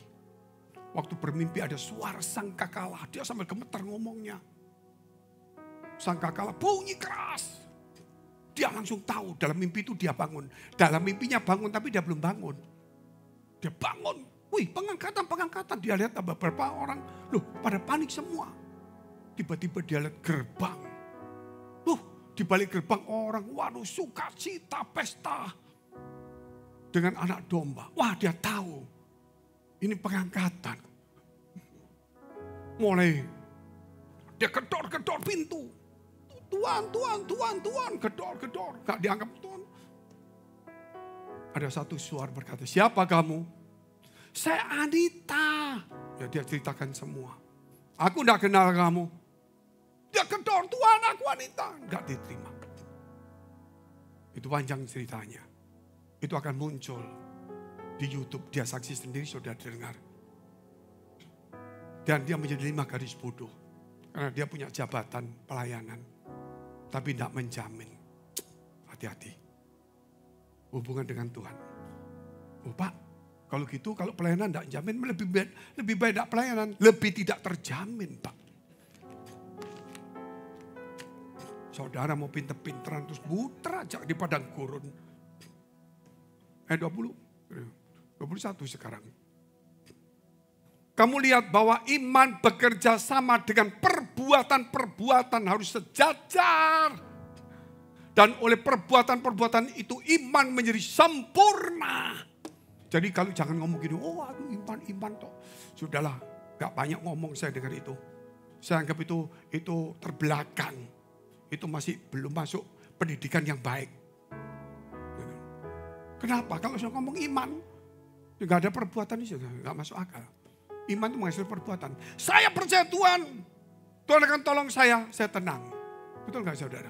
Waktu bermimpi ada suara sangkakala. Dia sambil gemetar ngomongnya. Sangkakala bunyi keras. Dia langsung tahu dalam mimpi itu dia bangun. Dalam mimpinya bangun tapi dia belum bangun. Dia bangun. Wih pengangkatan. Dia lihat beberapa orang. Loh pada panik semua. Tiba-tiba dia lihat gerbang. Di balik gerbang orang. Waduh sukacita pesta. Dengan anak domba. Wah dia tahu. Ini pengangkatan. Mulai. Dia gedor-gedor pintu. Tuan. Gedor. Gak dianggap Tuhan. Ada satu suara berkata. Siapa kamu? Saya Anita. Ya dia ceritakan semua. Aku gak kenal kamu. Dia gedor, Tuhan aku wanita. Enggak diterima. Itu panjang ceritanya. Itu akan muncul di YouTube. Dia saksi sendiri sudah dengar. Dan dia menjadi 5 gadis bodoh. Karena dia punya jabatan pelayanan. Tapi tidak menjamin. Hati-hati. Hubungan dengan Tuhan. Oh Pak, kalau gitu kalau pelayanan tidak jamin lebih baik tidak pelayanan. Lebih tidak terjamin Pak. Saudara mau pinter-pinteran terus muter aja di padang gurun. 21 sekarang. Kamu lihat bahwa iman bekerja sama dengan perbuatan-perbuatan harus sejajar. Dan oleh perbuatan-perbuatan itu iman menjadi sempurna. Jadi kalau jangan ngomong gini, oh aduh iman toh. Sudahlah, gak banyak ngomong saya dengar itu. Saya anggap itu terbelakang. Itu masih belum masuk pendidikan yang baik. Kenapa? Kalau saya ngomong iman, gak ada perbuatan itu, gak masuk akal. Iman itu menghasilkan perbuatan. Saya percaya Tuhan. Tuhan akan tolong saya tenang. Betul gak saudara?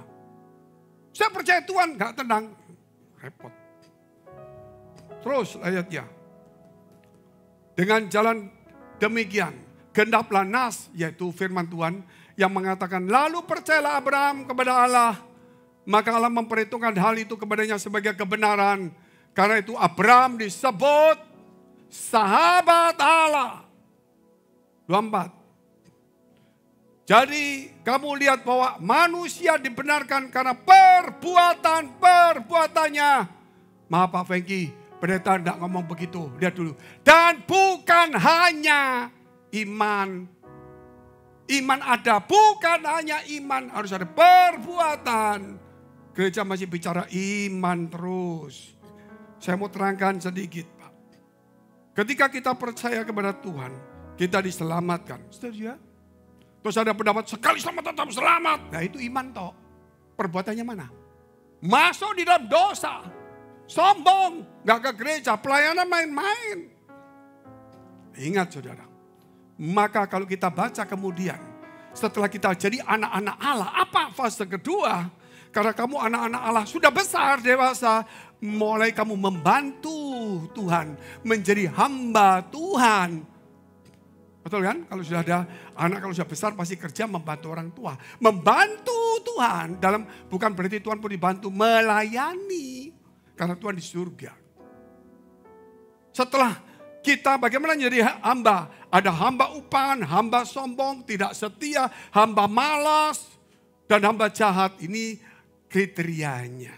Saya percaya Tuhan, gak tenang. Repot. Terus ayatnya. Dengan jalan demikian, genaplah nas, yaitu firman Tuhan, yang mengatakan, lalu percayalah Abraham kepada Allah. Maka Allah memperhitungkan hal itu kepadanya sebagai kebenaran. Karena itu Abraham disebut sahabat Allah. 24. Jadi kamu lihat bahwa manusia dibenarkan karena perbuatannya. Maaf Pak Fengki, pendeta tidak ngomong begitu. Lihat dulu. Dan bukan hanya iman. Iman ada, bukan hanya iman. Harus ada perbuatan. Gereja masih bicara iman terus. Saya mau terangkan sedikit Pak. Ketika kita percaya kepada Tuhan, kita diselamatkan. Setuju ya? Terus ada pendapat sekali selamat tetap selamat. Nah itu iman toh. Perbuatannya mana? Masuk di dalam dosa. Sombong. Gak ke gereja. Pelayanan main-main. Ingat saudara. Maka kalau kita baca kemudian. Setelah kita jadi anak-anak Allah. Apa fase kedua? Karena kamu anak-anak Allah sudah besar, dewasa. Mulai kamu membantu Tuhan. Menjadi hamba Tuhan. Betul kan? Kalau sudah ada anak, kalau sudah besar pasti kerja membantu orang tua. Membantu Tuhan. Bukan berarti Tuhan pun dibantu, melayani. Karena Tuhan di surga. Setelah kita bagaimana jadi hamba? Ada hamba upan, hamba sombong, tidak setia, hamba malas, dan hamba jahat. Ini kriterianya.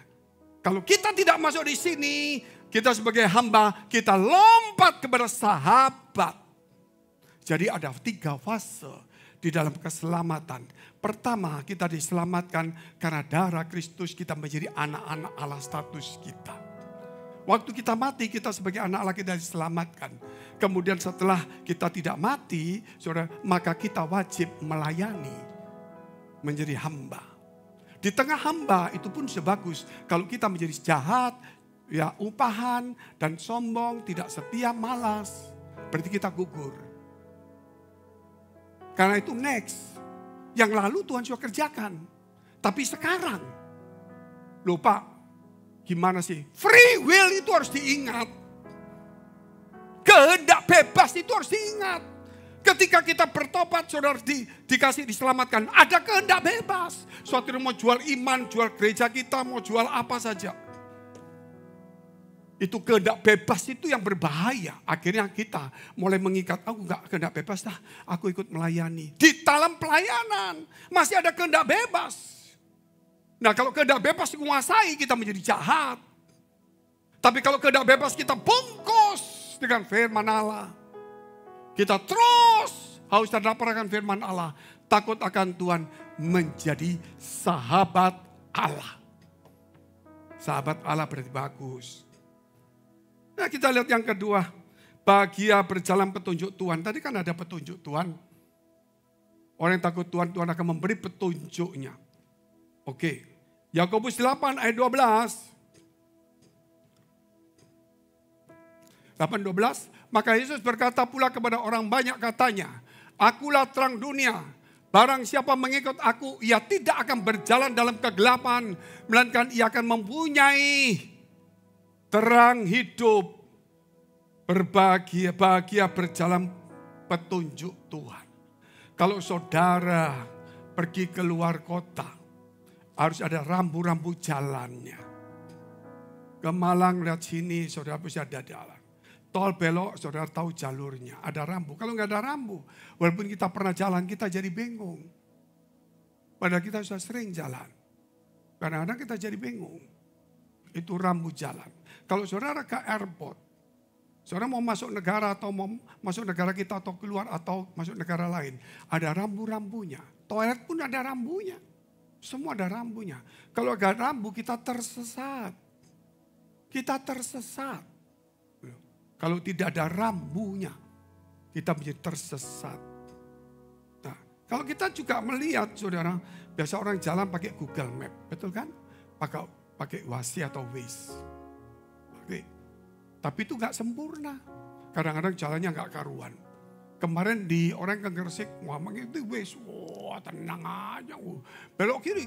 Kalau kita tidak masuk di sini, kita sebagai hamba, kita lompat kepada sahabat. Jadi ada 3 fase di dalam keselamatan. Pertama, kita diselamatkan karena darah Kristus, kita menjadi anak-anak Allah, status kita. Waktu kita mati, kita sebagai anak Allah kita diselamatkan. Kemudian setelah kita tidak mati, saudara, maka kita wajib melayani, menjadi hamba. Di tengah hamba itu pun sebagus kalau kita menjadi jahat, ya upahan dan sombong, tidak setia, malas, berarti kita gugur. Karena itu next. Yang lalu Tuhan sudah kerjakan. Tapi sekarang. Lupa. Gimana sih? Free will itu harus diingat. Kehendak bebas itu harus diingat. Ketika kita bertobat, saudara dikasih diselamatkan. Ada kehendak bebas. Suatu mau jual iman, jual gereja kita, mau jual apa saja. Itu kehendak bebas itu yang berbahaya. Akhirnya kita mulai mengikat, aku gak kehendak bebas dah, aku ikut melayani. Di dalam pelayanan masih ada kehendak bebas. Nah kalau kehendak bebas menguasai, kita menjadi jahat. Tapi kalau kehendak bebas kita bungkus dengan firman Allah. Kita terus haus dan lapar akan firman Allah. Takut akan Tuhan, menjadi sahabat Allah. Sahabat Allah berarti bagus. Nah kita lihat yang kedua, bahagia berjalan petunjuk Tuhan. Tadi kan ada petunjuk Tuhan. Orang yang takut Tuhan, Tuhan akan memberi petunjuknya. Oke, Yakobus 8 ayat 12. 8:12, maka Yesus berkata pula kepada orang banyak katanya, akulah terang dunia. Barang siapa mengikut aku, ia tidak akan berjalan dalam kegelapan, melainkan ia akan mempunyai terang hidup, berbahagia berjalan petunjuk Tuhan. Kalau saudara pergi ke luar kota, harus ada rambu-rambu jalannya. Ke Malang lihat sini, saudara bisa ada jalan. Tol belok, saudara tahu jalurnya, ada rambu. Kalau nggak ada rambu, walaupun kita pernah jalan, kita jadi bingung. Padahal kita sudah sering jalan. Kadang-kadang kita jadi bingung. Itu rambu jalan. Kalau saudara ke airport, saudara mau masuk negara atau mau masuk negara kita atau keluar atau masuk negara lain, ada rambu-rambunya. Toilet pun ada rambunya. Semua ada rambunya. Kalau nggak ada rambu, kita tersesat. Kita tersesat. Kalau tidak ada rambunya, kita menjadi tersesat. Nah, kalau kita juga melihat, saudara, biasa orang jalan pakai Google Map, betul kan? Pakai Waze atau Waze. Oke. Tapi itu nggak sempurna. Kadang-kadang jalannya nggak karuan. Kemarin di orang ke Gresik, wah itu Waze, wah tenang aja, belok kiri,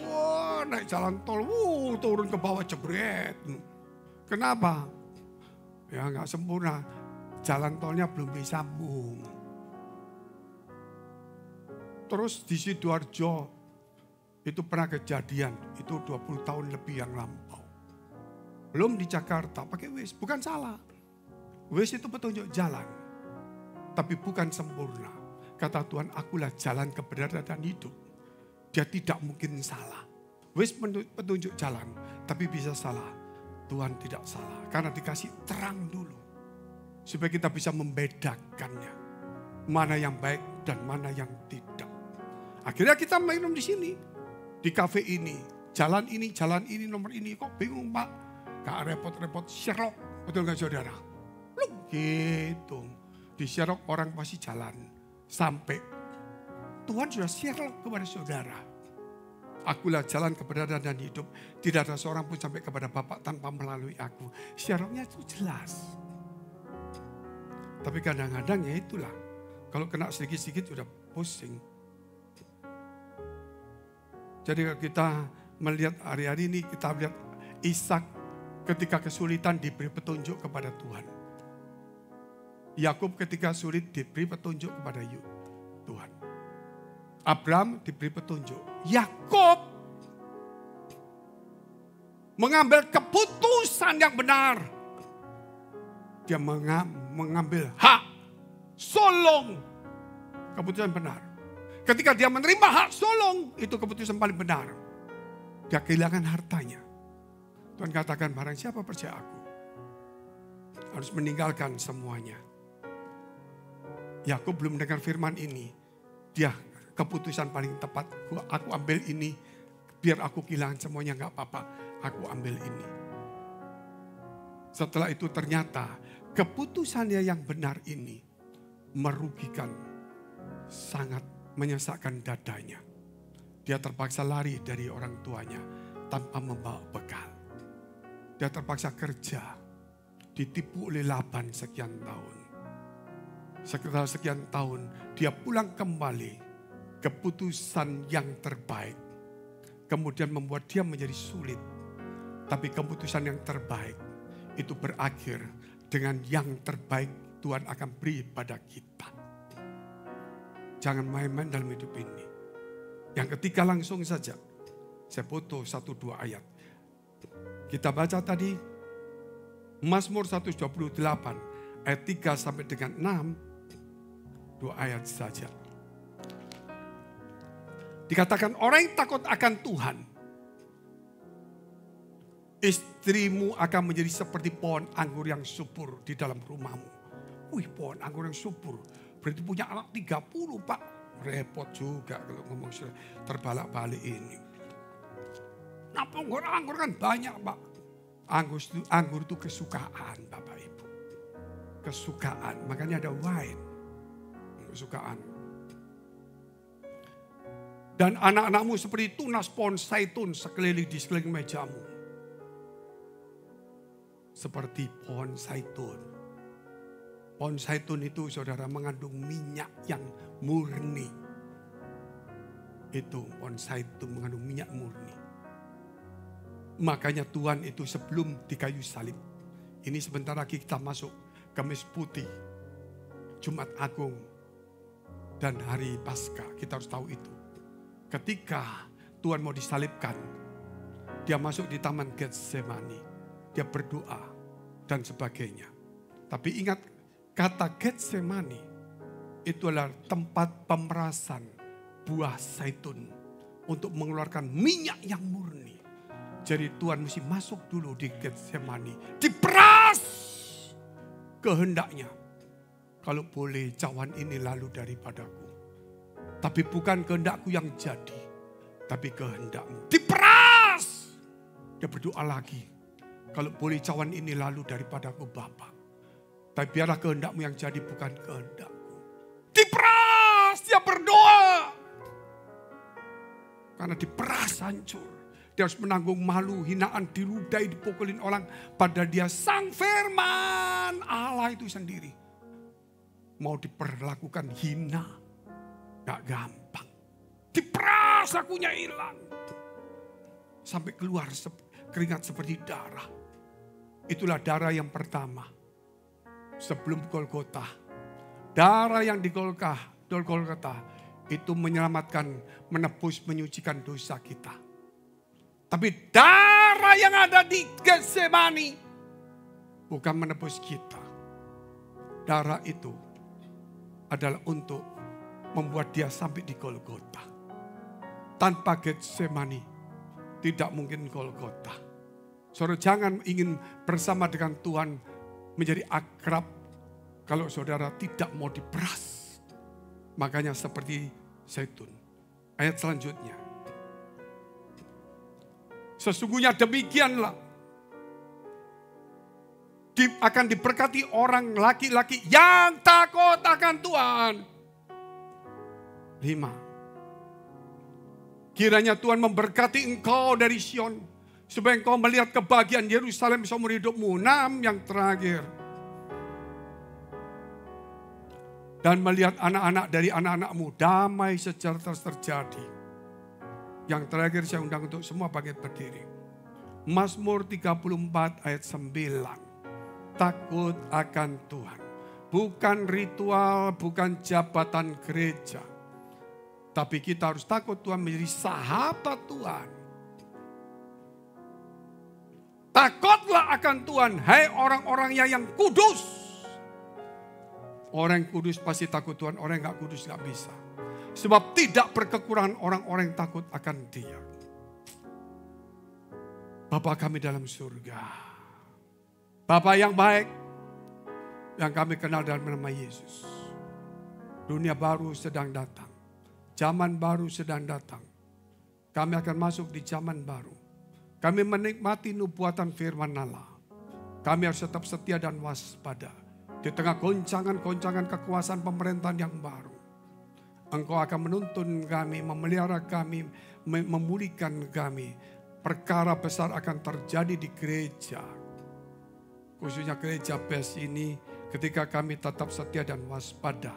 wah naik jalan tol, turun ke bawah jebret. Kenapa? Ya nggak sempurna, jalan tolnya belum disambung. Terus di Sidoarjo, itu pernah kejadian, itu 20 tahun lebih yang lampau. Belum di Jakarta, pakai Waze, bukan salah. Waze itu petunjuk jalan, tapi bukan sempurna. Kata Tuhan, akulah jalan kebenaran dan hidup. Dia tidak mungkin salah. Waze petunjuk jalan, tapi bisa salah. Tuhan tidak salah, karena dikasih terang dulu. Supaya kita bisa membedakannya. Mana yang baik dan mana yang tidak. Akhirnya kita minum di sini. Di kafe ini, jalan ini, nomor ini. Kok bingung Pak? Gak repot-repot, Sherlock. Betul gak saudara? Gitu. Di Sherlock orang pasti jalan. Sampai Tuhan sudah Sherlock kepada saudara. Akulah jalan kebenaran dan hidup. Tidak ada seorang pun sampai kepada Bapa tanpa melalui aku. Sherlocknya itu jelas. Tapi kadang-kadang ya itulah. Kalau kena sedikit-sedikit sudah pusing. Jadi kita melihat hari-hari ini, kita melihat Ishak ketika kesulitan diberi petunjuk kepada Tuhan. Yakub ketika sulit diberi petunjuk kepada Tuhan. Abraham diberi petunjuk. Yakub mengambil keputusan yang benar. Dia mengambil hak sulung. Keputusan benar. Ketika dia menerima hak sulung, itu keputusan paling benar. Dia kehilangan hartanya. Tuhan katakan, barang siapa percaya aku, harus meninggalkan semuanya. Yakub belum mendengar firman ini. Dia keputusan paling tepat, aku ambil ini, biar aku kehilangan semuanya gak apa-apa, aku ambil ini. Setelah itu ternyata keputusannya yang benar ini merugikan, sangat menyesakkan dadanya. Dia terpaksa lari dari orang tuanya tanpa membawa bekal. Dia terpaksa kerja, ditipu oleh Laban sekian tahun. Sekitar sekian tahun dia pulang kembali. Keputusan yang terbaik kemudian membuat dia menjadi sulit. Tapi keputusan yang terbaik itu berakhir dengan yang terbaik Tuhan akan beri pada kita. Jangan main-main dalam hidup ini. Yang ketiga langsung saja. Saya foto 1-2 ayat. Kita baca tadi Mazmur 128 ayat 3 sampai dengan 6. 2 ayat saja. Dikatakan orang yang takut akan Tuhan, istrimu akan menjadi seperti pohon anggur yang subur di dalam rumahmu. Wih, pohon anggur yang subur. Berarti punya anak 30 Pak. Repot juga kalau ngomong terbalik-balik ini. Nah anggur kan banyak Pak. Anggur itu kesukaan Bapak Ibu. Kesukaan, makanya ada wine. Kesukaan. Dan anak-anakmu seperti tunas pohon zaitun di sekeliling mejamu. Seperti pohon zaitun. Pohon zaitun itu saudara mengandung minyak yang murni. Itu pohon zaitun mengandung minyak murni. Makanya Tuhan itu sebelum di kayu salib. Ini sebentar lagi kita masuk Kamis Putih. Jumat Agung. dan hari Paskah. Kita harus tahu itu. Ketika Tuhan mau disalibkan, dia masuk di Taman Getsemani. Dia berdoa dan sebagainya. Tapi ingat, kata Getsemani itu adalah tempat pemerasan buah zaitun untuk mengeluarkan minyak yang murni. Jadi Tuhan mesti masuk dulu di Getsemani. Diperas kehendaknya. Kalau boleh cawan ini lalu daripadaku. Tapi bukan kehendakku yang jadi, tapi kehendakmu. Diperas. Dia berdoa lagi. Kalau boleh cawan ini lalu daripadaku Bapa. Tapi biarlah kehendakmu yang jadi, bukan kehendakku. Diperas. Dia berdoa. Karena diperas hancur. Dia harus menanggung malu, hinaan, diludai, dipukulin orang. Pada dia sang firman Allah itu sendiri. Mau diperlakukan hina. Gak gampang. Diperas akunya hilang. Sampai keluar keringat seperti darah. Itulah darah yang pertama. Sebelum Golgota. Darah yang di Golgota itu menyelamatkan, menebus, menyucikan dosa kita. Tapi darah yang ada di Getsemani bukan menebus kita. Darah itu adalah untuk membuat dia sampai di Golgota. Tanpa Getsemani tidak mungkin Golgota. Saudara jangan ingin bersama dengan Tuhan menjadi akrab kalau saudara tidak mau diperas. Makanya seperti zaitun. Ayat selanjutnya. Sesungguhnya demikianlah akan diberkati orang laki-laki yang takut akan Tuhan. 5. Kiranya Tuhan memberkati engkau dari Sion, supaya engkau melihat kebahagiaan Yerusalem seumur hidupmu. 6 yang terakhir. Dan melihat anak-anak dari anak-anakmu, damai sejahtera terjadi. Yang terakhir saya undang untuk semua bangkit berdiri. Mazmur 34 ayat 9. Takut akan Tuhan. Bukan ritual, bukan jabatan gereja. Tapi kita harus takut Tuhan, menjadi sahabat Tuhan. Takutlah akan Tuhan, hai orang-orangnya yang kudus. Orang yang kudus pasti takut Tuhan, orang yang gak kudus gak bisa. Sebab tidak berkekurangan orang-orang yang takut akan Dia. Bapa kami dalam surga. Bapa yang baik, yang kami kenal dalam nama Yesus. Dunia baru sedang datang. Zaman baru sedang datang. Kami akan masuk di zaman baru. Kami menikmati nubuatan firman Allah. Kami harus tetap setia dan waspada. Di tengah goncangan-goncangan kekuasaan pemerintahan yang baru. Engkau akan menuntun kami, memelihara kami, memulihkan kami. Perkara besar akan terjadi di gereja. Khususnya gereja BES ini ketika kami tetap setia dan waspada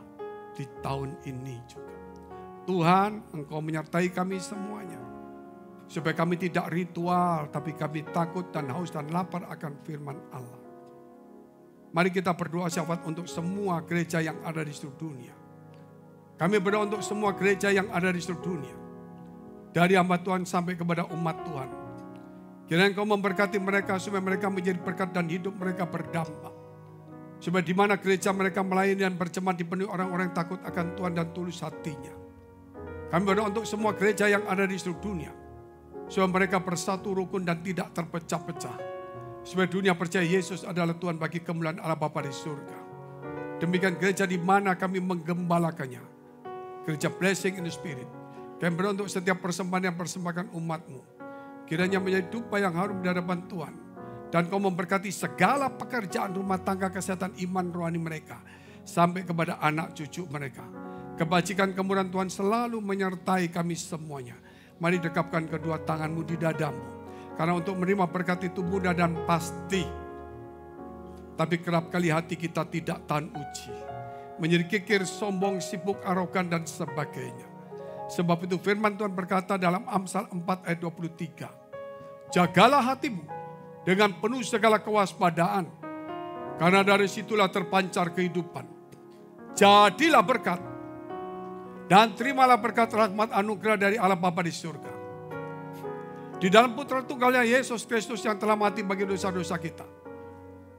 di tahun ini juga. Tuhan, Engkau menyertai kami semuanya. Supaya kami tidak ritual, tapi kami takut dan haus dan lapar akan firman Allah. Mari kita berdoa syafaat untuk semua gereja yang ada di seluruh dunia. Kami berdoa untuk semua gereja yang ada di seluruh dunia. Dari hamba Tuhan sampai kepada umat Tuhan. Kiranya Engkau memberkati mereka supaya mereka menjadi berkat dan hidup mereka berdampak. Supaya di mana gereja mereka melayani dan berjemaat dipenuhi orang-orang yang takut akan Tuhan dan tulus hatinya. Kami berdoa untuk semua gereja yang ada di seluruh dunia. Supaya mereka bersatu rukun dan tidak terpecah-pecah. Supaya dunia percaya Yesus adalah Tuhan bagi kemuliaan Allah Bapa di surga. Demikian gereja di mana kami menggembalakannya. Gereja Blessing in the Spirit. Kami berdoa untuk setiap persembahan yang persembahkan umat-Mu. Kiranya menjadi dupa yang harum di hadapan Tuhan. Dan Kau memberkati segala pekerjaan rumah tangga, kesehatan, iman, rohani mereka. Sampai kepada anak cucu mereka. Kebajikan kemurahan Tuhan selalu menyertai kami semuanya. Mari dekapkan kedua tanganmu di dadamu. Karena untuk menerima berkat itu mudah dan pasti. Tapi kerap kali hati kita tidak tahan uji. Menjadi kikir, sombong, sibuk, arogan dan sebagainya. Sebab itu firman Tuhan berkata dalam Amsal 4 ayat 23. Jagalah hatimu dengan penuh segala kewaspadaan. Karena dari situlah terpancar kehidupan. Jadilah berkat. Dan terimalah berkat rahmat anugerah dari Allah Bapa di surga. Di dalam putra tunggalnya Yesus Kristus yang telah mati bagi dosa-dosa kita.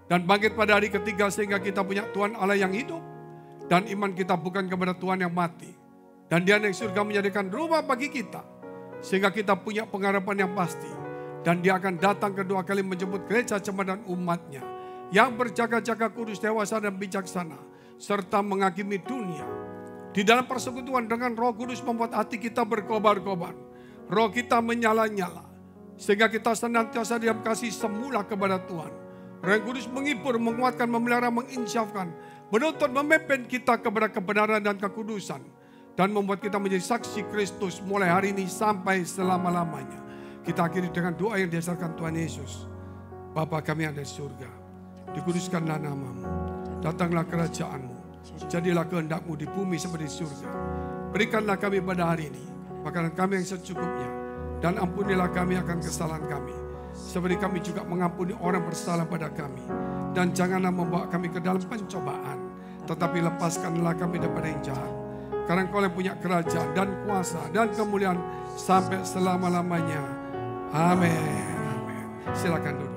Dan bangkit pada hari ketiga sehingga kita punya Tuhan Allah yang hidup. Dan iman kita bukan kepada Tuhan yang mati. Dan Dia yang surga menjadikan rumah bagi kita. Sehingga kita punya pengharapan yang pasti. Dan Dia akan datang kedua kali menjemput gereja jemaat dan umatnya. Yang berjaga-jaga kudus, dewasa dan bijaksana. Serta menghakimi dunia. Di dalam persekutuan dengan Roh Kudus membuat hati kita berkobar-kobar. Roh kita menyala-nyala. Sehingga kita senantiasa dalam kasih semula kepada Tuhan. Roh yang Kudus menghibur, menguatkan, memelihara, menginsyafkan. Menuntut, memimpin kita kepada kebenaran dan kekudusan. Dan membuat kita menjadi saksi Kristus mulai hari ini sampai selama-lamanya. Kita akhiri dengan doa yang didasarkan Tuhan Yesus. Bapa kami yang ada di surga. Dikuduskanlah namamu. Datanglah kerajaan-Mu. Jadilah kehendak-Mu di bumi seperti di surga. Berikanlah kami pada hari ini makanan kami yang secukupnya. Dan ampunilah kami akan kesalahan kami. Seperti kami juga mengampuni orang bersalah pada kami. Dan janganlah membawa kami ke dalam pencobaan. Tetapi lepaskanlah kami daripada yang jahat. Karena Engkau yang punya kerajaan dan kuasa dan kemuliaan sampai selama-lamanya. Amin. Amin. Silakan duduk.